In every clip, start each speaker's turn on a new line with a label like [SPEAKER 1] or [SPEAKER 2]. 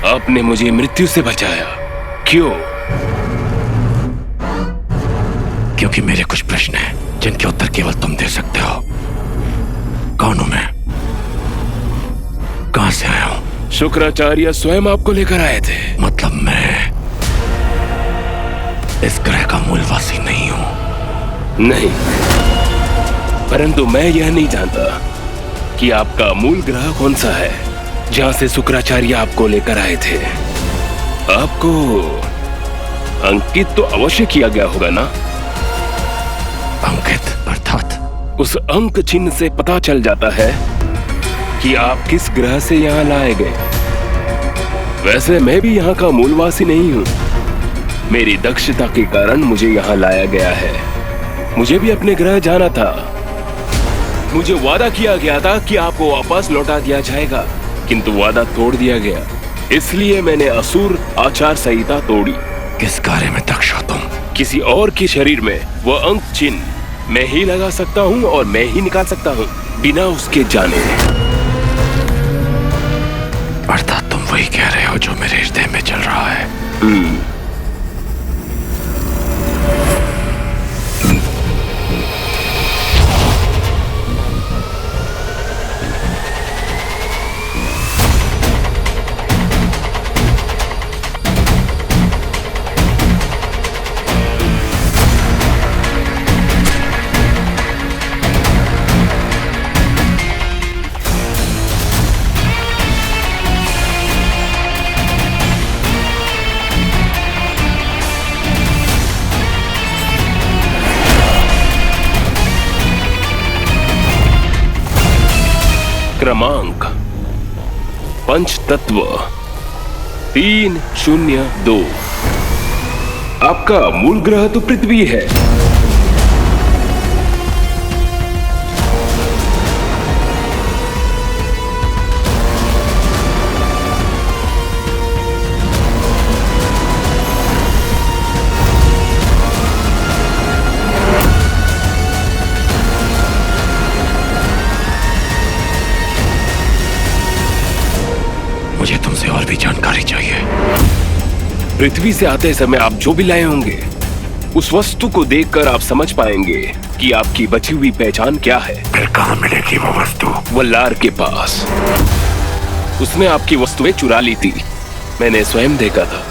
[SPEAKER 1] आपने मुझे मृत्यु से बचाया, क्यों?
[SPEAKER 2] क्योंकि मेरे कुछ प्रश्न हैं जिनके उत्तर केवल तुम दे सकते हो। कौन हूं मैं? कहां से आया हूं?
[SPEAKER 1] शुक्राचार्य स्वयं आपको लेकर आए थे।
[SPEAKER 2] मतलब मैं इस ग्रह का मूलवासी नहीं हूं?
[SPEAKER 1] नहीं, परंतु मैं यह नहीं जानता कि आपका मूल ग्रह कौन सा है जहां से शुक्राचार्य आपको लेकर आए थे। आपको अंकित तो अवश्य किया गया होगा ना?
[SPEAKER 2] अंकित अर्थात?
[SPEAKER 1] उस अंक चिन्ह से पता चल जाता है कि आप किस ग्रह से यहाँ लाए गए। वैसे मैं भी यहाँ का मूलवासी नहीं हूँ। मेरी दक्षता के कारण मुझे यहाँ लाया गया है। मुझे भी अपने ग्रह जाना था। मुझे वादा किया गया था कि आपको वापस लौटा दिया जाएगा, किंतु वादा तोड़ दिया गया। इसलिए मैंने असुर आचार संहिता तोड़ी।
[SPEAKER 2] किस कार्य में दक्ष हो तुम?
[SPEAKER 1] किसी और के शरीर में वह अंक चिन्ह मैं ही लगा सकता हूँ और मैं ही निकाल सकता हूँ बिना उसके जाने।
[SPEAKER 2] अर्थात तुम वही कह रहे हो जो मेरे हृदय में चल रहा है।
[SPEAKER 1] क्रमांक पंच तत्व 302। आपका मूल ग्रह तो पृथ्वी है।
[SPEAKER 2] मुझे तुमसे और भी जानकारी चाहिए।
[SPEAKER 1] पृथ्वी से आते समय आप जो भी लाए होंगे, उस वस्तु को देखकर आप समझ पाएंगे कि आपकी बची हुई पहचान क्या है।
[SPEAKER 2] फिर कहाँ मिलेगी वो वस्तु?
[SPEAKER 1] वल्लार के पास। उसने आपकी वस्तुएं चुरा ली थी। मैंने स्वयं देखा था,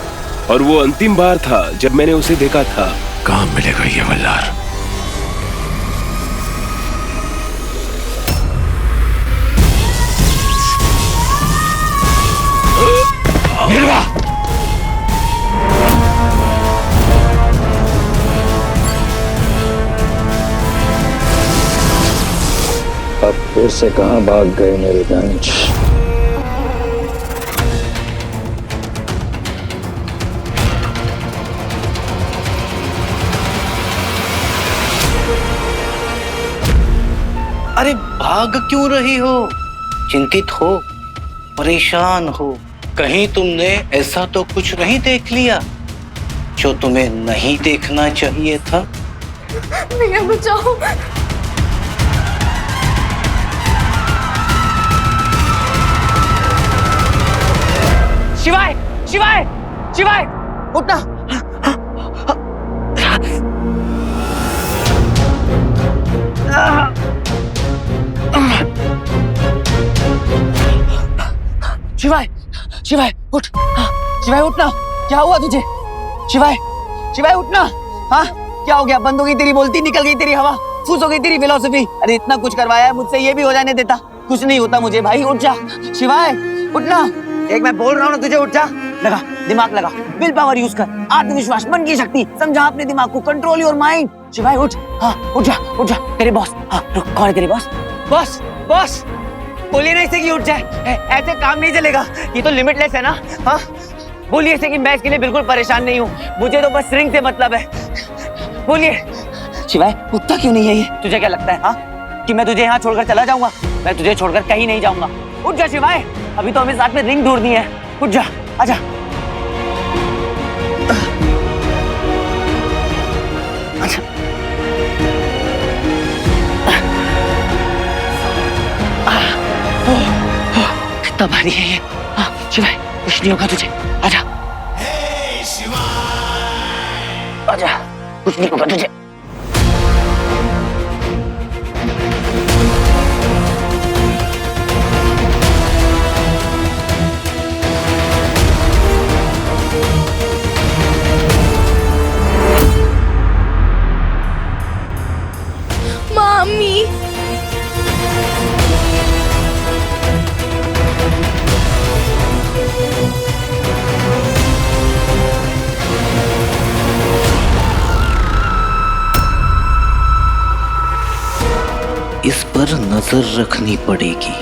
[SPEAKER 1] और वो अंतिम बार था जब मैंने उसे देखा था।
[SPEAKER 2] कहाँ मिलेगा ये वल्लार?
[SPEAKER 3] अब फिर से कहां भाग गए मेरे गंज?
[SPEAKER 4] अरे भाग क्यों रही हो? चिंतित हो, परेशान हो? कहीं तुमने ऐसा तो कुछ नहीं देख लिया जो तुम्हें नहीं देखना चाहिए था?
[SPEAKER 5] भैया बचाओ।
[SPEAKER 6] शिवाय, शिवाय, शिवाय, उठना। शिवाय, शिवाय उठ। शिवाय उठना। क्या हुआ तुझे? शिवाय, शिवाय उठना। हाँ क्या हो गया? बंद हो गई तेरी बोलती, निकल गई तेरी हवा, फूस हो गई तेरी फिलॉसफी। अरे इतना कुछ करवाया है मुझसे, ये भी हो जाने देता? कुछ नहीं होता मुझे भाई, उठ जा। शिवाय उठना। एक मैं बोल रहा हूँ ना तुझे, उठ जा। लगा दिमाग, लगा विल पावर यूज कर, आत्मविश्वास, मन की शक्ति, समझा अपने दिमाग को, कंट्रोल योर माइंड। शिवाय उठ। हाँ उठ जा, उठ जा। तेरे बॉस, हाँ रुक, कौन है तेरे बॉस? बॉस, बॉस बोलिए ना इसे कि उठ जाए। ऐसे काम नहीं चलेगा, ये तो लिमिटलेस है ना। हाँ बोलिए इसे कि मैं इसके लिए बिल्कुल परेशान नहीं हूँ, मुझे तो बस रिंग से मतलब है। बोलिए। शिवाय उठता क्यों नहीं है ये? तुझे क्या लगता है हाँ कि मैं तुझे यहाँ छोड़कर चला जाऊंगा? मैं तुझे छोड़कर कहीं नहीं जाऊंगा। उठ जा शिवाय, अभी तो हमें साथ में रिंग ढूंढनी है। उठ जा, आजा। कितना भारी है ये। हाँ शिवाय, कुछ नहीं होगा तुझे, आजा आजा, कुछ नहीं होगा तुझे।
[SPEAKER 5] मामी,
[SPEAKER 4] इस पर नजर रखनी पड़ेगी।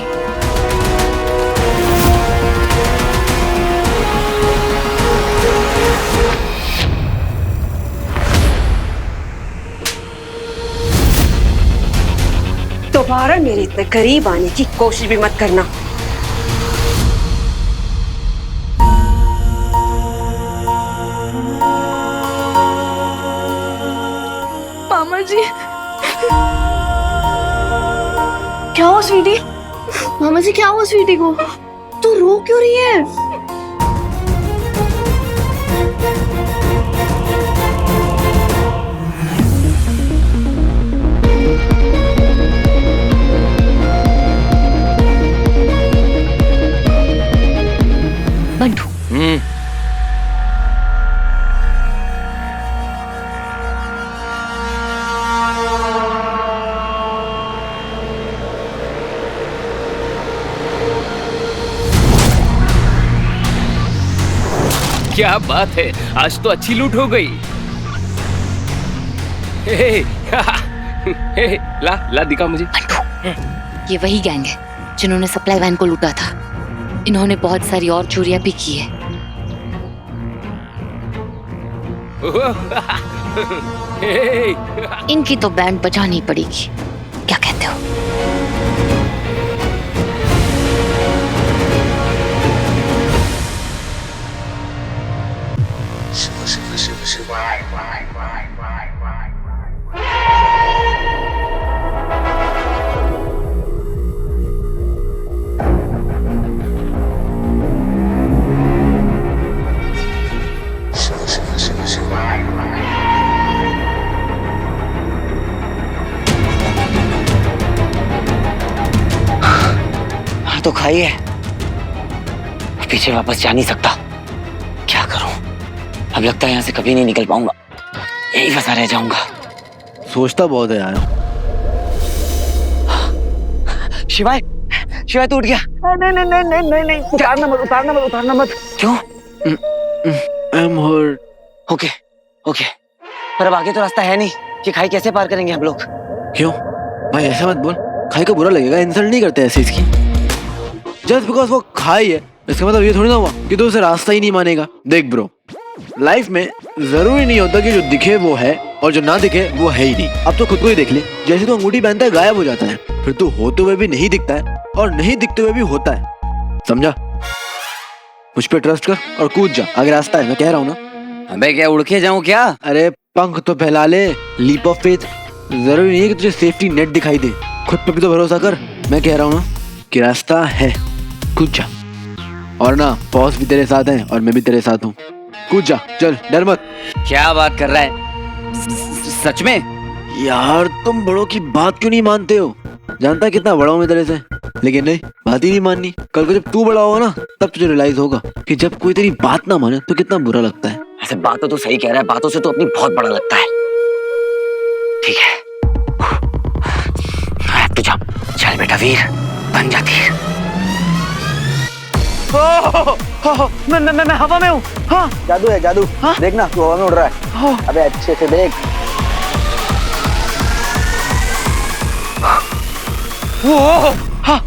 [SPEAKER 7] दोबारा मेरे इतने करीब आने की कोशिश भी मत करना।
[SPEAKER 5] मामा जी, क्या हुआ स्वीटी? मामा जी क्या हुआ स्वीटी को? तू रो क्यों रही है?
[SPEAKER 8] बंटू,
[SPEAKER 1] क्या बात है, आज तो अच्छी लूट हो गई। हे, हे, ला ला दिखा मुझे।
[SPEAKER 8] ये वही गैंग है जिन्होंने सप्लाई वैन को लूटा था। इन्होंने बहुत सारी और चोरियां भी की है। इनकी तो बैंड बजानी पड़ेगी, क्या कहते हो?
[SPEAKER 6] तो खाई है, पीछे वापस जा नहीं सकता। क्या करूं? अब लगता है यहाँ से कभी नहीं निकल पाऊंगा, यही फंसा रह जाऊंगा।
[SPEAKER 9] सोचता बहुत है यार।
[SPEAKER 6] शिवाय, शिवाय तू उठ गया? नहीं नहीं नहीं नहीं नहीं नहीं, उतारना मत, उतारना मत, उतारना मत। क्यों?
[SPEAKER 9] I am hurt.
[SPEAKER 6] Okay okay, पर अब आगे तो रास्ता है नहीं कि खाई कैसे पार करेंगे हम लोग?
[SPEAKER 9] क्यों भाई, ऐसा मत बोल, खाई को बुरा लगेगा। इंसल्ट नहीं करते ऐसे इसकी। जस्ट बिकॉज वो खाई है इसका मतलब ये थोड़ी ना हुआ कि तू उसे रास्ता ही नहीं मानेगा। देख ब्रो, लाइफ में जरूरी नहीं होता कि जो दिखे वो है और जो ना दिखे वो है ही नहीं। अब तो खुद को ही देख ले, जैसे तू अंगूठी पहनता है गायब हो जाता है, फिर तू होते हुए भी नहीं दिखता है और नहीं दिखते हुए भी होता है। समझा? मुझ पे ट्रस्ट कर और कूद जा, आगे रास्ता है, मैं कह रहा हूँ ना।
[SPEAKER 6] अबे क्या उड़ के जाऊं क्या?
[SPEAKER 9] अरे पंख तो फैला ले, लीप ऑफ फेथ। जरूरी नहीं है कि तुझे सेफ्टी नेट दिखाई दे, खुद पे भी तो भरोसा कर। मैं कह रहा हूँ ना कि रास्ता है, कूद जा। और ना, बॉस भी तेरे साथ है और मैं भी तेरे साथ हूँ। कूद जा, चल, डर मत।
[SPEAKER 6] क्या बात कर रहा है? सच में?
[SPEAKER 9] यार तुम बड़ों की बात क्यों नहीं मानते हो? जानता कितना बड़ा हूँ मैं तेरे से, लेकिन नहीं, बात ही नहीं माननी। कल को जब तू बड़ा होगा ना, तब तुझे रियलाइज होगा कि जब कोई तेरी बात ना माने तो कितना बुरा लगता है।
[SPEAKER 6] ऐसे बातों तो सही कह रहा है, बातों से तो अपनी बहुत बड़ा लगता है। ठीक है, तू जा, चल बेटा वीर, बन जा तीर। मैं हवा में हूँ। हाँ
[SPEAKER 9] जादू है, जादू।
[SPEAKER 6] हाँ?
[SPEAKER 9] देखना तू हवा में उड़ रहा है। अबे अच्छे से देख।
[SPEAKER 6] वो हाँ।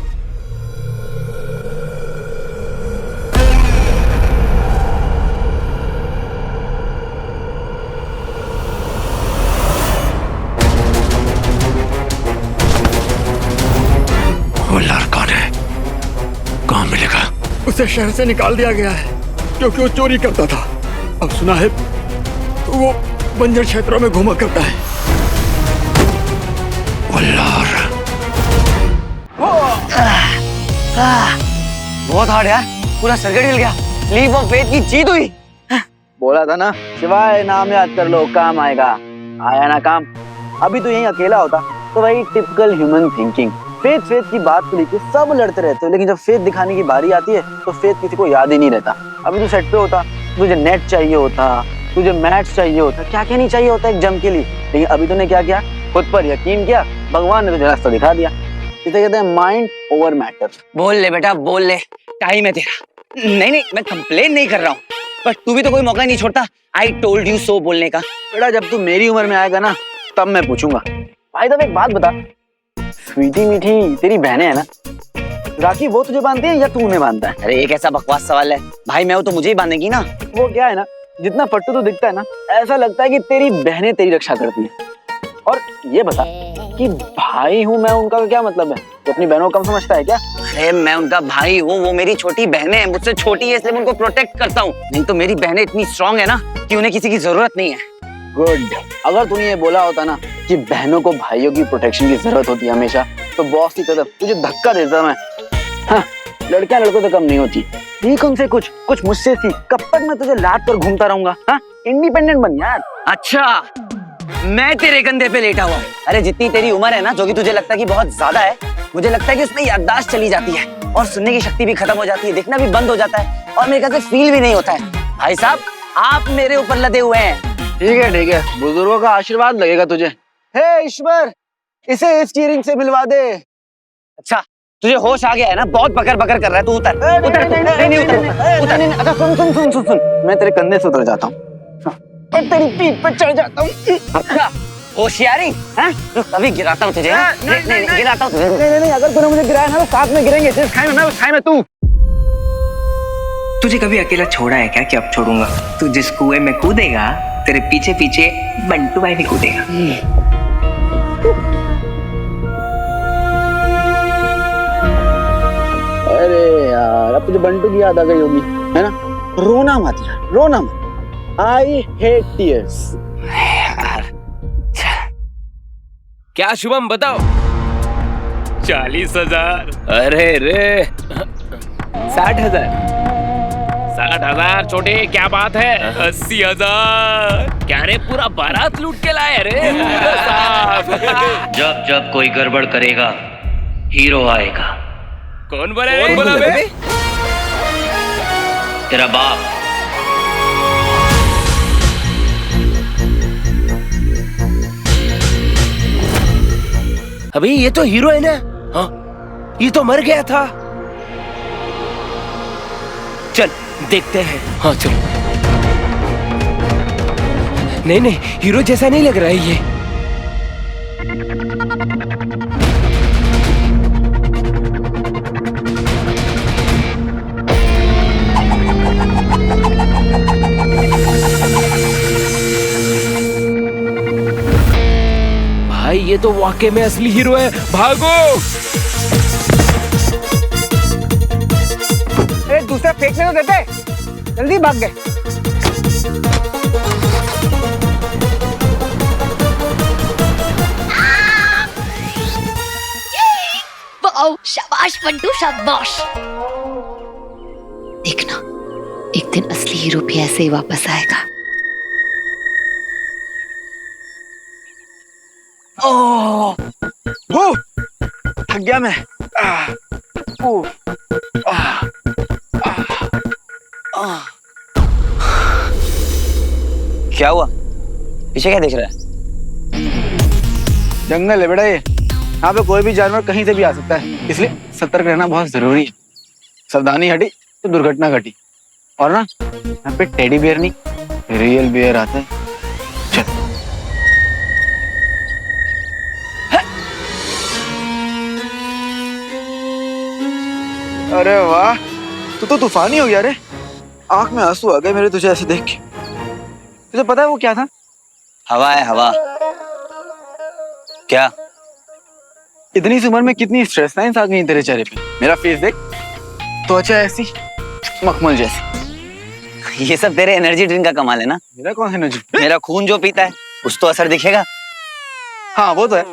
[SPEAKER 2] वो लार कौन है? कहाँ मिलेगा?
[SPEAKER 10] उसे शहर से निकाल दिया गया है क्योंकि वो चोरी करता था। अब सुना है वो बंजर क्षेत्रों में घूमा करता है।
[SPEAKER 2] वो लार
[SPEAKER 6] बहुत हार्ड यार, पूरा सर्किट हिल गया। लीप ऑफ फेथ की जीत हुई।
[SPEAKER 9] बोला था ना शिवाय, नाम याद कर लो, काम आएगा। आया ना काम। अभी तो यहीं अकेला होता तो वही typical human thinking, faith faith की बात को लेकर सब लड़ते रहते हो, लेकिन जब फेथ दिखाने की बारी आती है तो फेथ किसी को याद ही नहीं रहता। अभी तो सेट पे होता, तुझे नेट चाहिए होता, तुझे मैथ्स चाहिए होता, क्या क्या नहीं चाहिए होता एक जम के लिए, लेकिन अभी तूने क्या किया, खुद पर यकीन किया, भगवान ने तुझे रास्ता दिखा दिया। इसे कहते हैं माइंड ओवर मैटर।
[SPEAKER 6] बोल ले बेटा बोल ले, टाइम है तेरा। नहीं मैं कंप्लेन नहीं कर रहा हूँ, पर तू भी तो कोई मौका नहीं छोड़ता। आई टोल्ड यू सो बोलने का।
[SPEAKER 9] बेटा जब तू मेरी उम्र में आएगा ना तब मैं पूछूंगा। भाई तब एक बात बता, स्वीटी मीठी तेरी बहनें है ना, राखी वो तुझे बांधती है या तू उन्हें बांधता है?
[SPEAKER 6] अरे ये कैसा बकवास सवाल है भाई, मैं वो तो मुझे ही बांधेगी ना।
[SPEAKER 9] वो क्या है ना, जितना फट्टू तो दिखता है ना, ऐसा लगता है कि तेरी बहनें तेरी रक्षा करती हैं। और ये बता कि भाई हूँ मैं उनका क्या मतलब है? तो अपनी बहनों को कम समझता है क्या?
[SPEAKER 6] अरे मैं उनका भाई हूँ, वो मेरी छोटी बहनें हैं, मुझसे छोटी है इसलिए मैं उनको प्रोटेक्ट करता हूँ। नहीं तो मेरी बहनें इतनी स्ट्रांग है ना कि उन्हें किसी की जरूरत नहीं है।
[SPEAKER 9] गुड। अगर तूने ये बोला होता ना कि बहनों को भाइयों की प्रोटेक्शन की जरूरत होती है हमेशा, तो बॉस की तरफ तुझे धक्का देता मैं। हाँ, लड़कियां लड़कों से कम नहीं होती। सीख उनसे कुछ मुझसे सीख। कब तक मैं तुझे लाद कर घूमता रहूंगा? हाँ, इंडिपेंडेंट बन यार।
[SPEAKER 6] अच्छा, मैं तेरे कंधे पे लेटा हुआ। अरे जितनी तेरी उम्र है ना, जो कि तुझे लगता है कि बहुत ज्यादा है, मुझे लगता है कि उसमें याददाश्त चली जाती है और सुनने की शक्ति भी खत्म हो जाती है, देखना भी बंद हो जाता है और मेरे ख्याल से फील भी नहीं होता है। भाई साहब आप मेरे ऊपर लदे हुए हैं।
[SPEAKER 9] ठीक है, बुजुर्गों का आशीर्वाद लगेगा तुझे। हे ईश्वर, इसे स्टीयरिंग से मिलवा दे।
[SPEAKER 6] अच्छा तुझे होश आ गया है ना, बहुत बकर बकर कर रहा है तू। उतर नहीं उतर।
[SPEAKER 9] अच्छा सुन, मैं तेरे कंधे से उतर जाता हूँ और तेरी पीठ पर चढ़ जाता हूँ।
[SPEAKER 6] अच्छा होशियारी है, अभी गिराता हूँ तुझे। नहीं गिराता हूँ तुझे।
[SPEAKER 9] नहीं, अगर तूने मुझे गिराया ना तो साथ में गिरेंगे। जिस खाई में मैं उस खाई में तू।
[SPEAKER 11] तुझे कभी अकेला छोड़ा है क्या कि अब छोड़ूंगा? तू जिस कुएं में कूदेगा तेरे पीछे पीछे बंटू भाई भी कूदेगा।
[SPEAKER 9] अरे यार अब तुझे बंटू की याद आ गई होगी, है ना? रोना मत यार, रोना मत। I hate tears.
[SPEAKER 1] क्या शुभम बताओ? 40,000। अरे रे
[SPEAKER 11] 60,000।
[SPEAKER 1] 60,000 छोटे क्या बात है? 80,000। क्या रे पूरा बारात लूट के लाए रे?
[SPEAKER 4] जब जब कोई गड़बड़ करेगा हीरो आएगा।
[SPEAKER 1] कौन बोला बे?
[SPEAKER 4] तेरा बाप।
[SPEAKER 1] अबे ये तो हीरो है ना? हाँ, ये तो मर गया था। चल देखते हैं। हाँ चल। नहीं हीरो जैसा नहीं लग रहा है ये। भाई ये तो वाकई में असली हीरो है। भागो।
[SPEAKER 6] अरे दूसरा फेंकने तो देते, जल्दी भाग गए।
[SPEAKER 8] वाओ, शाबाश बंटू शाबाश। देखना एक दिन असली हीरो भी ऐसे ही वापस आएगा।
[SPEAKER 9] थक गया मैं।
[SPEAKER 6] क्या हुआ? पीछे क्या देख रहा है?
[SPEAKER 9] जंगल है बेटा ये, यहाँ पे कोई भी जानवर कहीं से भी आ सकता है, इसलिए सतर्क रहना बहुत जरूरी है। सावधानी हटी तो दुर्घटना घटी। और ना यहाँ पे टेडी बियर नहीं रियल बियर आता है। चल। अरे वाह, तू तो तूफानी हो गया रे। आंख में आंसू आ गए मेरे तुझे ऐसे देख के। तुझे पता है वो क्या था?
[SPEAKER 6] हवा है हवा। क्या?
[SPEAKER 9] इतनी सी उम्र में कितनी स्ट्रेस लाइंस आ गई तेरे चेहरे पे। मेरा फेस देख, त्वचा ऐसी मखमल जैसी।
[SPEAKER 6] ये सब तेरे एनर्जी ड्रिंक का कमाल है ना।
[SPEAKER 9] मेरा कौन सा एनर्जी?
[SPEAKER 6] मेरा खून जो पीता है उस तो असर दिखेगा।
[SPEAKER 9] हाँ वो तो है,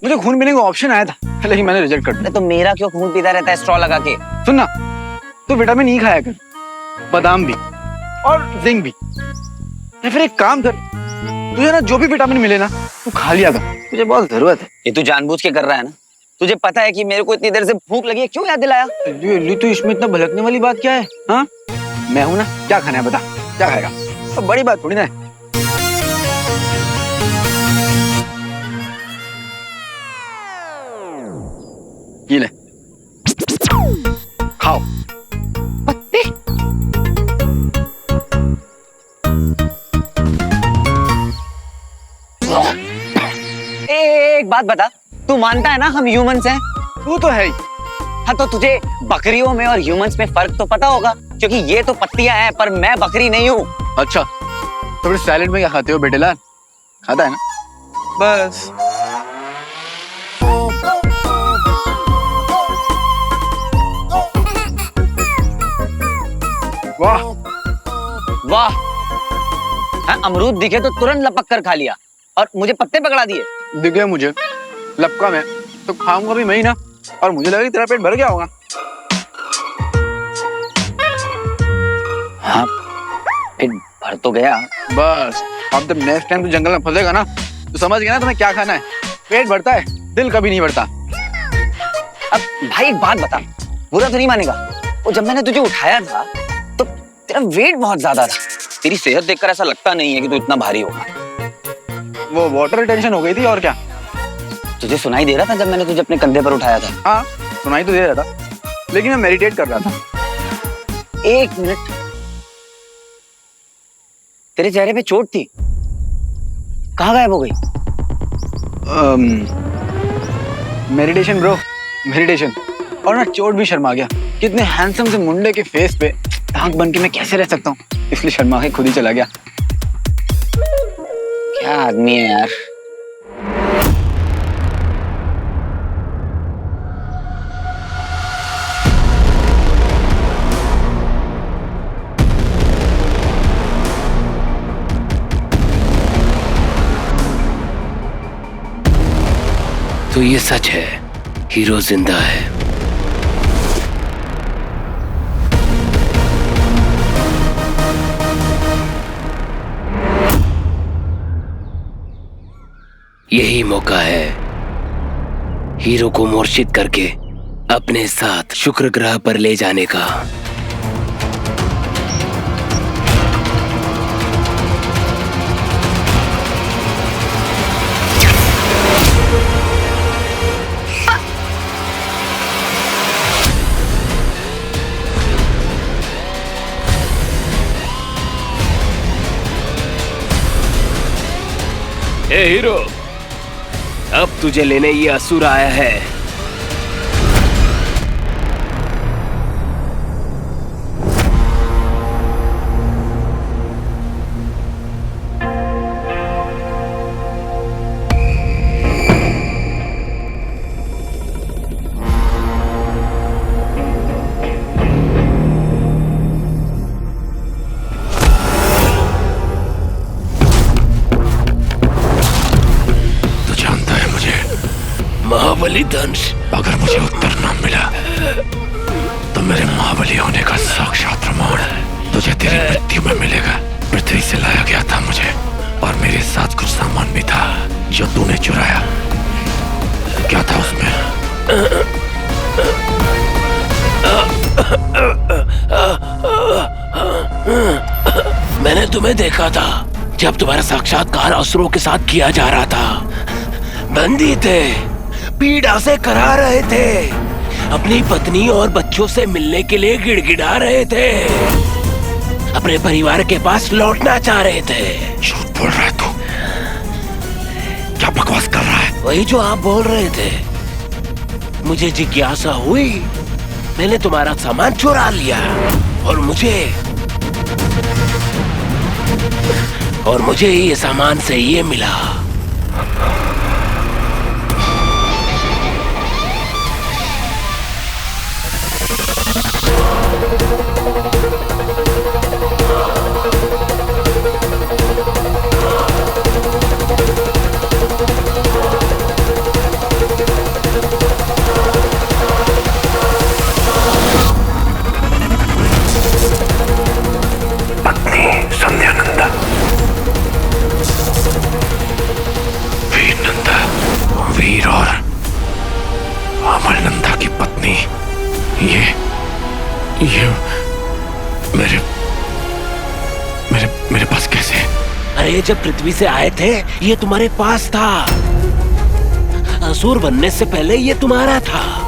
[SPEAKER 9] मुझे खून पीने का ऑप्शन आया था लेकिन मैंने रिजेक्ट कर दिया।
[SPEAKER 6] तो मेरा क्यों खून पीता रहता है स्ट्रॉ लगा के?
[SPEAKER 9] सुन ना, तो विटामिन ई खाया कर, बादाम भी और जिंक भी। या फिर एक काम कर, तुझे ना जो भी विटामिन मिले ना तू खा लिया कर, तुझे बहुत जरूरत है।
[SPEAKER 6] ये तू जानबूझ के कर रहा है ना? तुझे पता है कि मेरे को इतनी देर से भूख लगी है, क्यों याद दिलाया?
[SPEAKER 9] तो इसमें इतना भड़कने वाली बात क्या है? हाँ, मैं हूं ना, क्या खाना है बता, क्या खाएगा? तो बड़ी बात थोड़ी ना है। ये ले, खाओ।
[SPEAKER 6] पत्ते? एक बात बता, तू मानता है ना हम ह्यूमंस हैं?
[SPEAKER 9] तू तो है ही।
[SPEAKER 6] हाँ, तो तुझे बकरियों में और ह्यूमंस में फर्क तो पता होगा, क्योंकि ये तो पत्तियां हैं पर मैं बकरी नहीं हूँ।
[SPEAKER 9] अच्छा, तो फिर सैलेड में क्या खाते हो बेटे लाल? खाता है ना? बस। वाह
[SPEAKER 6] वाह, हाँ, अमरूद दिखे तो तुरंत लपक कर खा लिया और मुझे पत्ते पकड़ा दिए।
[SPEAKER 9] दिख गया मुझे लपका में, तो खाऊंगा भी मैं ही ना, और मुझे लगा कि तेरा पेट भर गया होगा।
[SPEAKER 6] हाँ, पेट भर तो गया।
[SPEAKER 9] बस अब जब नेक्स्ट टाइम तू जंगल में फंसेगा ना तो समझ गया ना तुम्हें क्या खाना है। पेट भरता है, दिल कभी नहीं भरता।
[SPEAKER 6] अब भाई एक बात बता, बुरा तो नहीं मानेगा, वो जब मैंने तुझे उठाया था तो तेरा वेट बहुत ज्यादा था। तेरी सेहत देखकर ऐसा लगता नहीं है कि तू इतना भारी होगा।
[SPEAKER 9] वो वाटर रिटेंशन हो गई थी और क्या।
[SPEAKER 6] तुझे सुनाई दे रहा था जब मैंने तुझे अपने कंधे पर उठाया था?
[SPEAKER 9] हाँ, सुनाई तो दे रहा था, लेकिन मैं मेडिटेट कर रहा था।
[SPEAKER 6] एक मिनट, तेरे चेहरे पे चोट थी, कहाँ गायब हो गई?
[SPEAKER 9] Meditation bro, meditation. और ना चोट भी शर्मा गया, कितने हैंडसम से मुंडे के फेस पे आंख बन के मैं कैसे रह सकता हूँ, इसलिए शर्मा के खुद ही चला गया।
[SPEAKER 6] क्या आदमी है यार।
[SPEAKER 1] तो ये सच है, हीरो जिंदा है। यही मौका है हीरो को मूर्छित करके अपने साथ शुक्र ग्रह पर ले जाने का। ए हीरो, अब तुझे लेने ये असुर आया है। महाबली दंश,
[SPEAKER 2] अगर मुझे उत्तर न मिला तो मेरे महाबली होने का साक्षात प्रमाण तुझे तेरी मृत्यु में मिलेगा। पृथ्वी से लाया गया था मुझे, और मेरे साथ कुछ सामान भी था जो तूने चुराया। क्या था उसमें?
[SPEAKER 1] मैंने तुम्हें देखा था जब तुम्हारा साक्षात्कार असुरों के साथ किया जा रहा था। बंदी थे, पीड़ा से करा रहे थे, अपनी पत्नी और बच्चों से मिलने के लिए गिड़गिड़ा रहे थे, अपने परिवार के पास लौटना चाह रहे थे।
[SPEAKER 2] झूठ बोल रहा है तू, क्या बकवास कर रहा है?
[SPEAKER 1] वही जो आप बोल रहे थे। मुझे जिज्ञासा हुई, मैंने तुम्हारा सामान चुरा लिया और मुझे ये सामान से ये मिला।
[SPEAKER 2] ये मेरे मेरे मेरे पास कैसे?
[SPEAKER 1] अरे जब पृथ्वी से आए थे ये तुम्हारे पास था। असुर बनने से पहले ये तुम्हारा था।